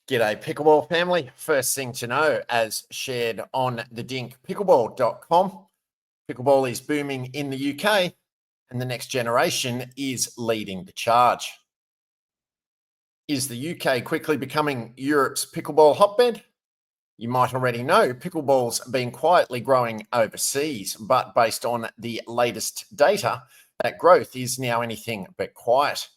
G'day Pickleball family. First thing to know, as shared on the dinkpickleball.com, pickleball is booming in the UK and the next generation is leading the charge. Is the UK quickly becoming Europe's pickleball hotbed? You might already know pickleball's been quietly growing overseas, but based on the latest data, that growth is now anything but quiet.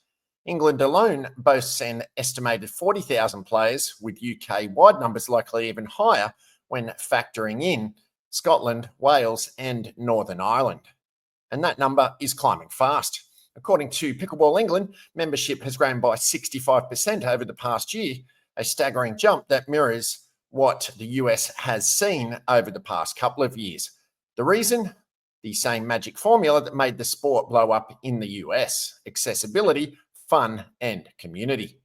England alone boasts an estimated 40,000 players, with UK-wide numbers likely even higher when factoring in Scotland, Wales and Northern Ireland. And that number is climbing fast. According to Pickleball England, membership has grown by 65% over the past year, a staggering jump that mirrors what the US has seen over the past couple of years. The reason? The same magic formula that made the sport blow up in the US: accessibility, fun and community.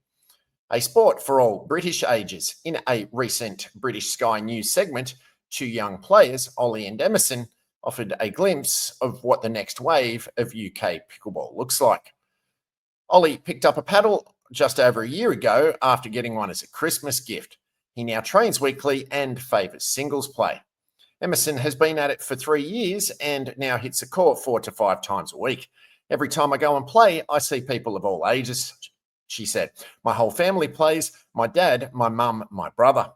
A sport for all British ages. In a recent British Sky News segment, two young players, Ollie and Emerson, offered a glimpse of what the next wave of UK pickleball looks like. Ollie picked up a paddle just over a year ago after getting one as a Christmas gift. He now trains weekly and favours singles play. Emerson has been at it for 3 years and now hits the court 4 to 5 times a week. Every time I go and play, I see people of all ages, she said. My whole family plays, my dad, my mum, my brother.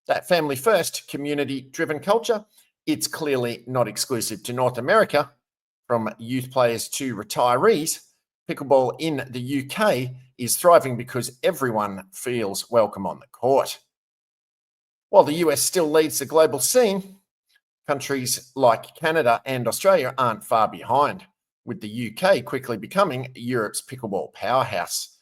That family first, community-driven culture, it's clearly not exclusive to North America. From youth players to retirees, pickleball in the UK is thriving because everyone feels welcome on the court. While the US still leads the global scene, countries like Canada and Australia aren't far behind, with the UK quickly becoming Europe's pickleball powerhouse.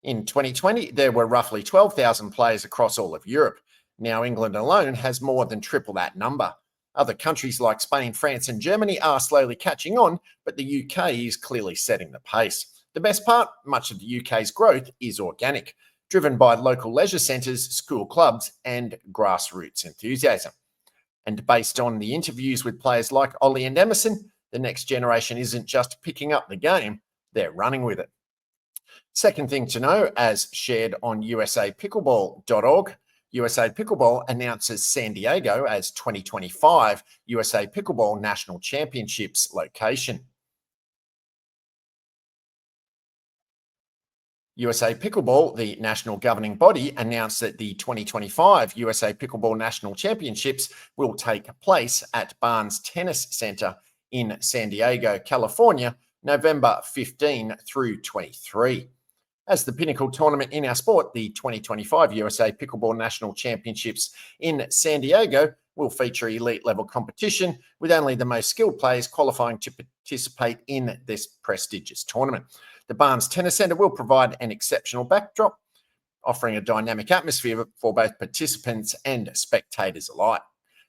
In 2020, there were roughly 12,000 players across all of Europe. Now England alone has more than triple that number. Other countries like Spain, France and Germany are slowly catching on, but the UK is clearly setting the pace. The best part, much of the UK's growth is organic, driven by local leisure centres, school clubs and grassroots enthusiasm. And based on the interviews with players like Ollie and Emerson, the next generation isn't just picking up the game, they're running with it. Second thing to know, as shared on usapickleball.org, USA Pickleball announces San Diego as 2025 USA Pickleball National Championships location. USA Pickleball, the national governing body, announced that the 2025 USA Pickleball National Championships will take place at Barnes Tennis Center in San Diego, California, November 15 through 23. As the pinnacle tournament in our sport, the 2025 USA Pickleball National Championships in San Diego will feature elite level competition, with only the most skilled players qualifying to participate in this prestigious tournament. The Barnes Tennis Center will provide an exceptional backdrop, offering a dynamic atmosphere for both participants and spectators alike,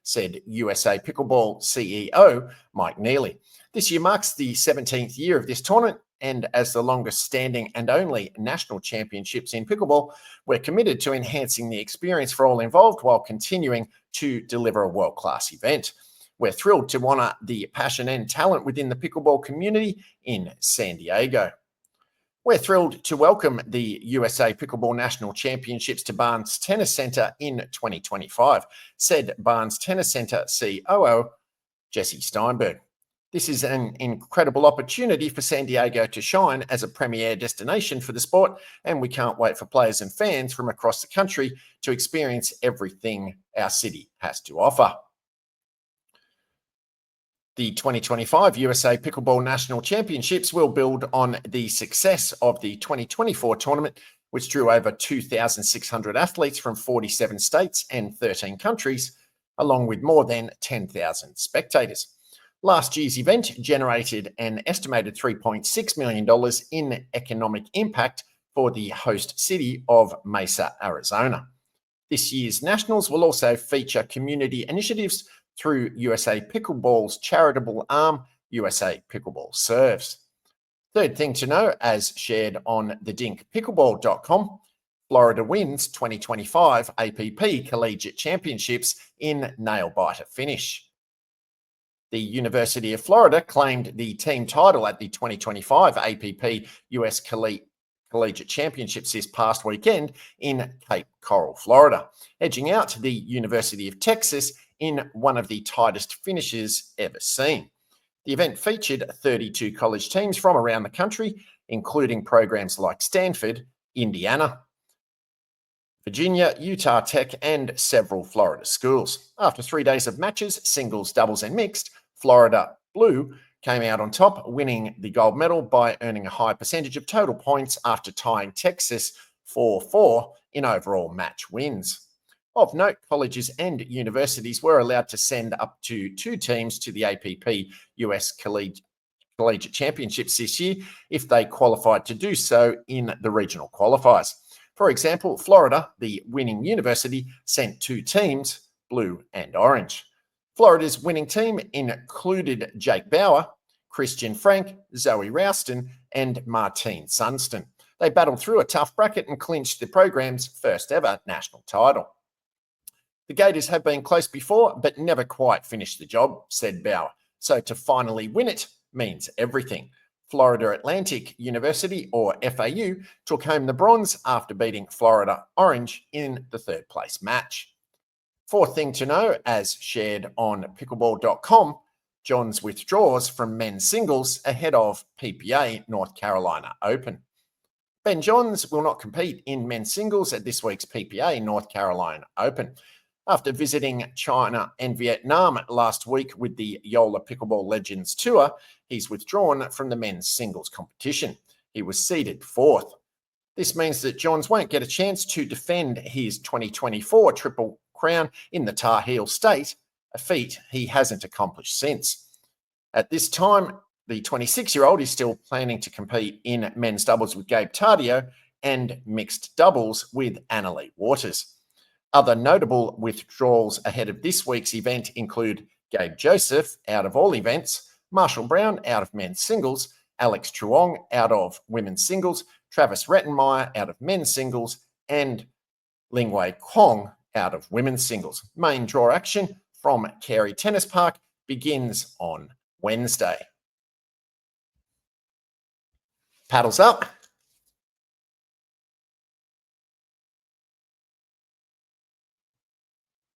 said USA Pickleball CEO Mike Neely. This year marks the 17th year of this tournament, and as the longest standing and only national championships in pickleball, we're committed to enhancing the experience for all involved while continuing to deliver a world-class event. We're thrilled to honour the passion and talent within the pickleball community in San Diego. We're thrilled to welcome the USA Pickleball National Championships to Barnes Tennis Center in 2025, said Barnes Tennis Center COO Jesse Steinberg. This is an incredible opportunity for San Diego to shine as a premier destination for the sport, and we can't wait for players and fans from across the country to experience everything our city has to offer. The 2025 USA Pickleball National Championships will build on the success of the 2024 tournament, which drew over 2,600 athletes from 47 states and 13 countries, along with more than 10,000 spectators. Last year's event generated an estimated $3.6 million in economic impact for the host city of Mesa, Arizona. This year's Nationals will also feature community initiatives through USA Pickleball's charitable arm, USA Pickleball Serves. Third thing to know, as shared on the dinkpickleball.com, Florida wins 2025 APP Collegiate Championships in nail-biter finish. The University of Florida claimed the team title at the 2025 APP US Collegiate Championships this past weekend in Cape Coral, Florida, edging out the University of Texas in one of the tightest finishes ever seen. The event featured 32 college teams from around the country, including programs like Stanford, Indiana, Virginia, Utah Tech, and several Florida schools. After 3 days of matches, singles, doubles, and mixed, Florida Blue came out on top, winning the gold medal by earning a high percentage of total points after tying Texas 4-4 in overall match wins. Of note, colleges and universities were allowed to send up to 2 teams to the APP US Collegiate Championships this year if they qualified to do so in the regional qualifiers. For example, Florida, the winning university, sent 2 teams, blue and orange. Florida's winning team included Jake Bauer, Christian Frank, Zoe Rouston, and Martine Sunston. They battled through a tough bracket and clinched the program's first ever national title. The Gators have been close before, but never quite finished the job, said Bauer. So to finally win it means everything. Florida Atlantic University, or FAU, took home the bronze after beating Florida Orange in the 3rd place match. Fourth thing to know, as shared on pickleball.com, Johns withdraws from men's singles ahead of PPA North Carolina Open. Ben Johns will not compete in men's singles at this week's PPA North Carolina Open. After visiting China and Vietnam last week with the Yola Pickleball Legends Tour, he's withdrawn from the men's singles competition. He was seeded 4th. This means that Johns won't get a chance to defend his 2024 Triple Crown in the Tar Heel State, a feat he hasn't accomplished since. At this time, the 26-year-old is still planning to compete in men's doubles with Gabe Tardio and mixed doubles with Annalie Waters. Other notable withdrawals ahead of this week's event include Gabe Joseph out of all events, Marshall Brown out of men's singles, Alex Truong out of women's singles, Travis Rettenmeyer out of men's singles, and Lingwei Kong out of women's singles. Main draw action from Carey Tennis Park begins on Wednesday. Paddles up.